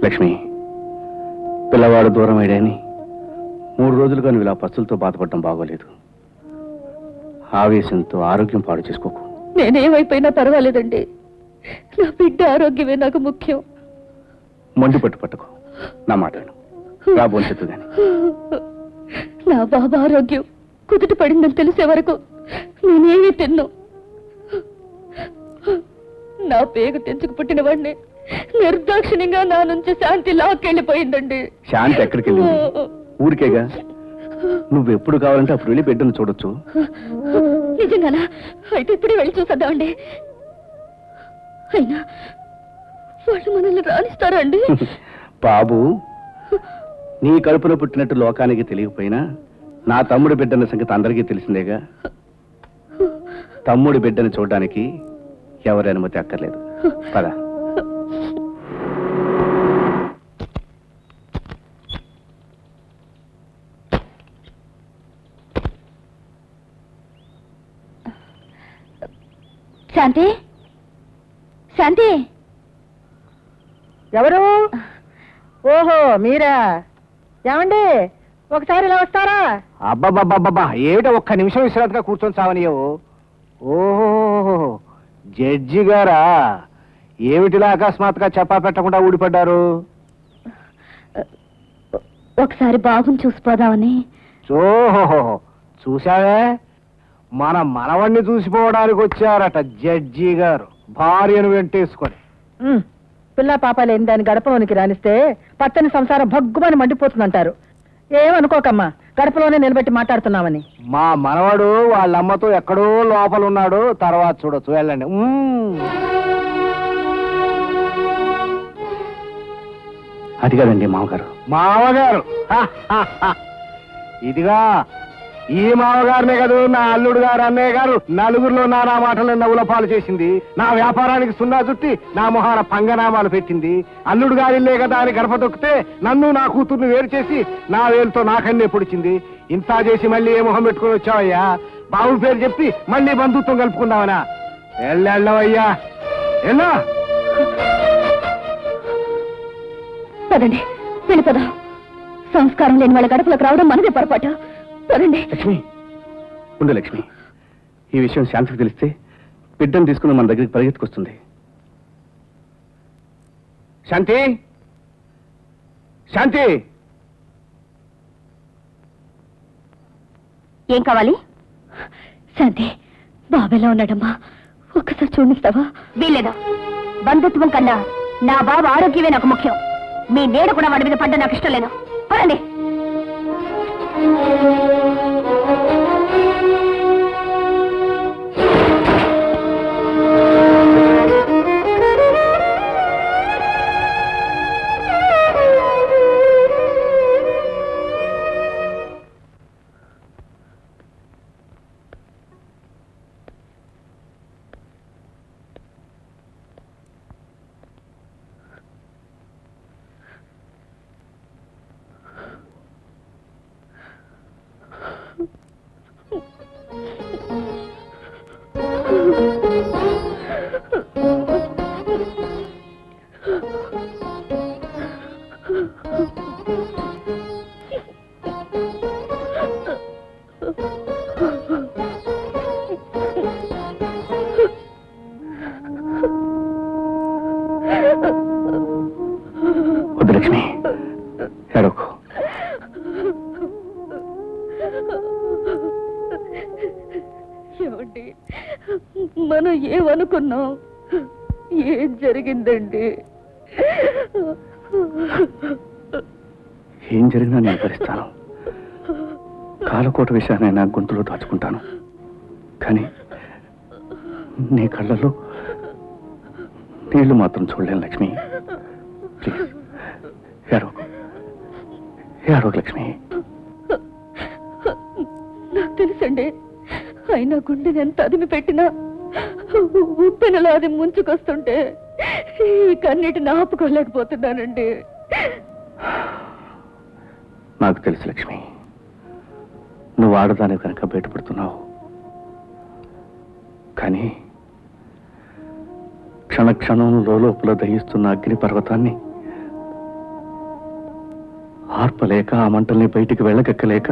లక్ష్మి, పిల్లవాడు దూరం అయ్యాడని 3 రోజులుగా నువ్వు ఇలా పస్తులతో బాధపడటం బాగోలేదు. ఆవేశంతో ఆరోగ్యం పాడు చేసుకోకు. నేనేమైపోయినా పర్వాలేదండి, నా బిడ్డ ఆరోగ్యమే నాకు ముఖ్యం. మొండి పట్టుకో, నా మాట విను. రాబోంచదు గాని నా బాబా ఆరోగ్యం కుదుట పడిందని తెలిసే వరకు నేనేమీ తిన్ను. నా పేగు తెంచుకు పుట్టిన వాడిని నిర్దాక్షిణ్యంగా నా నుంచి శాంతి లాక్కెళ్ళిపోయిందండి. శాంతి ఎక్కడికి వెళ్ళింది? ఊరికేగా. నువ్వెప్పుడు కావాలంటే అప్పుడు వెళ్ళి బిడ్డను చూడొచ్చు. నిజంగానా? అయితే ఇప్పుడే వెళ్ళి చూసేద్దామండి. అయినా వాళ్ళు మనల్ని రాణిస్తారా అండి? బాబు, నీ కడుపున పుట్టినట్టు లోకానికి తెలియకపోయినా నా తమ్ముడి బిడ్డన్న సంగతి అందరికీ తెలిసిందేగా. తమ్ముడి బిడ్డను చూడడానికి ఎవరి అనుమతి అక్కర్లేదు. పద. శాంతి, శాంతి. ఎవరు? ఓహో మీరా? ఏమండి ఒకసారి ఇలా వస్తారా? అబ్బాబ్బాబ్బా, ఏమిటో ఒక్క నిమిషం విశ్రాంతిగా కూర్చొని చావనియవు. ఓహో, జడ్జి గారా? ఏమిటిలా అకస్మాత్తుగా చెప్పా పెట్టకుండా ఊడిపడ్డారు? ఒకసారి బాబుని చూసిపోదామని. ఓహో, చూసావే, మన మనవణ్ణి చూసిపోవడానికి వచ్చారట జడ్జి గారు, భార్యను వెంటేసుకొని. పిల్ల పాప లేని దాని గడపలోనికి రానిస్తే పచ్చని సంసారం భగ్గుమని మండిపోతుందంటారు. ఏమనుకోకమ్మా, గడపలోనే నిలబెట్టి మాట్లాడుతున్నామని. మా మనవడు వాళ్ళమ్మతో ఎక్కడో లోపల ఉన్నాడు, తర్వాత చూడొచ్చు, వెళ్ళండి. అది కాదండి మామగారు. మామగారు? ఇదిగా ఈ మామగారినే కదా నా అల్లుడు గారు, అన్నయ్య గారు నలుగురిలో నానా మాటలను నవ్వులపాలు చేసింది. నా వ్యాపారానికి సున్నా చుట్టి నా మొహాన పంగనామాలు పెట్టింది. అల్లుడు గారిల్లే కదా అని గడప తొక్కితే నన్ను నా కూతుర్ని వేరు చేసి నా వేలుతో నాకన్నే పొడిచింది. ఇంత చేసి మళ్ళీ ఏ మొహం పెట్టుకుని వచ్చావయ్యా? బాబు పేరు చెప్పి మళ్ళీ బంధుత్వం కలుపుకుందామనా? వెళ్ళవయ్యా, ఎలా? పదండి, వెళ్ళిపోదాం. సంస్కారం లేని వాళ్ళ గడపలకు రావడం మనదే పొరపాటు. పదండి. లక్ష్మి, ఉండు లక్ష్మి. ఈ విషయం శాంతికి తెలిస్తే బిడ్డను తీసుకుని మన దగ్గరికి పరిగెత్తుకొస్తుంది. శాంతి, శాంతి. ఏం కావాలి? శాంతి, బాబెలా ఉన్నాడమ్మా? ఒక్కసారి చూడిస్తావా? వీల్లేదా? బంధుత్వం కన్నా నా బాబు ఆరోగ్యమే నాకు ముఖ్యం. మీ నీడ కూడా వాడి మీద పడ్డ నాకు ఇష్టం లేదు. పదండి. లక్ష్మి, ఏడవకు. ఏమండి, మనం ఏమనుకున్నాం? ఏం జరిగిందండి? ఏం జరిగినా నేను భరిస్తాను. కాలకోట విషయాన్ని నా గొంతులో దాచుకుంటాను. కానీ నీ కళ్ళలో నీళ్లు మాత్రం చూడలేను లక్ష్మి. ప్లీజ్ ఏడవకు, ఏడవకు లక్ష్మి. నాకు తెలుసండి, అయినా గుండెని ఎంత అదిమి పెట్టినా ఉప్పెనలో అది ముంచుకొస్తుంటే ఈ కన్నీటిని ఆపుకోలేకపోతున్నానండి. నాకు తెలుసు లక్ష్మి, నువ్వు ఆడదాని కనుక బయటపడుతున్నావు. కానీ క్షణక్షణం లోపల దహిస్తున్న అగ్ని పర్వతాన్ని ఆర్పలేక ఆ మంటల్ని బయటికి వెళ్ళగక్కలేక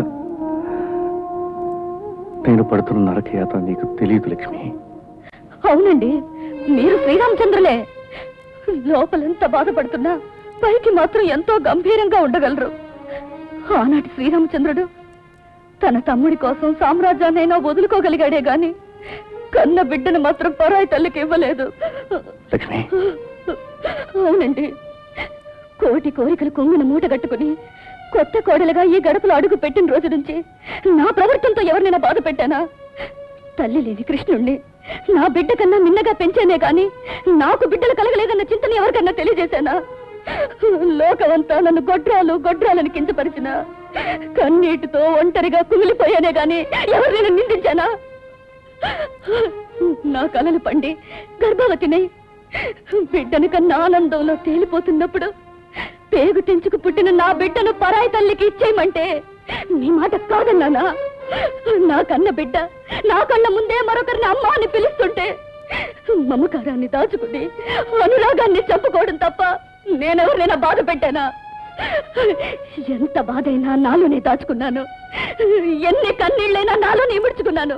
నేను పడుతున్న నరకయాత నీకు తెలియదు లక్ష్మి. అవునండి, మీరు శ్రీరామచంద్రులే. లోపలెంత బాధపడుతున్నా పైకి మాత్రం ఎంతో గంభీరంగా ఉండగలరు. ఆనాటి శ్రీరామచంద్రుడు తన తమ్ముడి కోసం సామ్రాజ్యాన్నైనా వదులుకోగలిగాడే గాని కన్న బిడ్డను మాత్రం పరాయి తల్లికి ఇవ్వలేదు. లక్ష్మి, అవునండి, కోటి కోరికలు కొంగున మూట కట్టుకుని కొత్త కోడలుగా ఈ గడపలో అడుగు పెట్టిన రోజు నుంచి నా ప్రవర్తనతో ఎవరినైనా బాధ పెట్టానా? తల్లి లేని కృష్ణుణ్ణి నా బిడ్డ కన్నా మిన్నగా పెంచానే గాని నాకు బిడ్డలు కలగలేదన్న చింతని ఎవరికన్నా తెలియజేశానా? లోకమంతా నన్ను గొడ్రాలని కించపరిచిన కన్నీటితో ఒంటరిగా కుమిలిపోయానే గాని ఎవరినైనా నిందించానా? నా కలలు పండి గర్భవతినై బిడ్డను కన్నా ఆనందంలో తేలిపోతున్నప్పుడు పేగు తెంచుకు పుట్టిన నా బిడ్డను పరాయి తల్లికి ఇచ్చేయమంటే నీ మాట కాదన్నానా? నా కన్న బిడ్డ నా కళ్ళ ముందే మరొకరిని అమ్మ అని పిలుస్తుంటే మమకారాన్ని దాచుకుని అనురాగాన్ని చంపుకోవడం తప్ప నేనెవరినైనా బాధ పెట్టానా? ఎంత బాధైనా నాలోనే దాచుకున్నాను, ఎన్ని కన్నీళ్ళైనా నాలోనే ఇముడ్చుకున్నాను,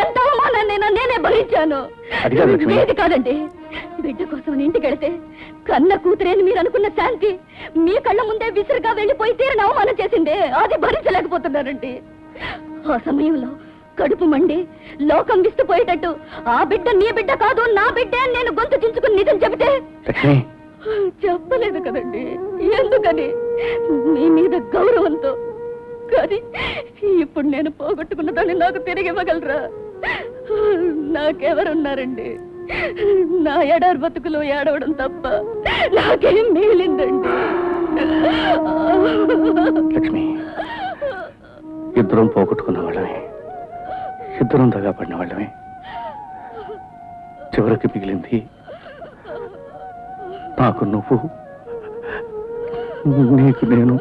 ఎంత అవమానాన్నైనా నేనే భరించాను. ఏది కాదండి, బిడ్డ కోసం ఇంటికి వెళితే కన్న కూతురేని మీరు అనుకున్న శాంతి మీ కళ్ళ ముందే విసురుగా వెళ్ళిపోయి తీరని అవమానం చేసిందే, అది భరించలేకపోతున్నానండి. ఆ సమయంలో కడుపు మండి లోకం విస్తుపోయేటట్టు ఆ బిడ్డ నీ బిడ్డ కాదు నా బిడ్డే అని నేను గొంతు చించుకుని నిజం చెబితే చెప్పలేదు కదండి. ఎందుకని? మీ మీద గౌరవంతో. కానీ ఇప్పుడు నేను పోగొట్టుకున్న దాన్ని నాకు తిరిగి ఇవ్వగలరా? నాకెవరున్నారండి? నా ఎడారి బతుకులో ఏడవడం తప్ప నాకేం మిగిలిందండి. లక్ష్మి, ఇద్దరం పోగొట్టుకున్న వాళ్ళమే, ఇద్దరం దగాపడిన వాళ్ళమే. చివరికి మిగిలింది నాకు నువ్వు, నీకు నేను.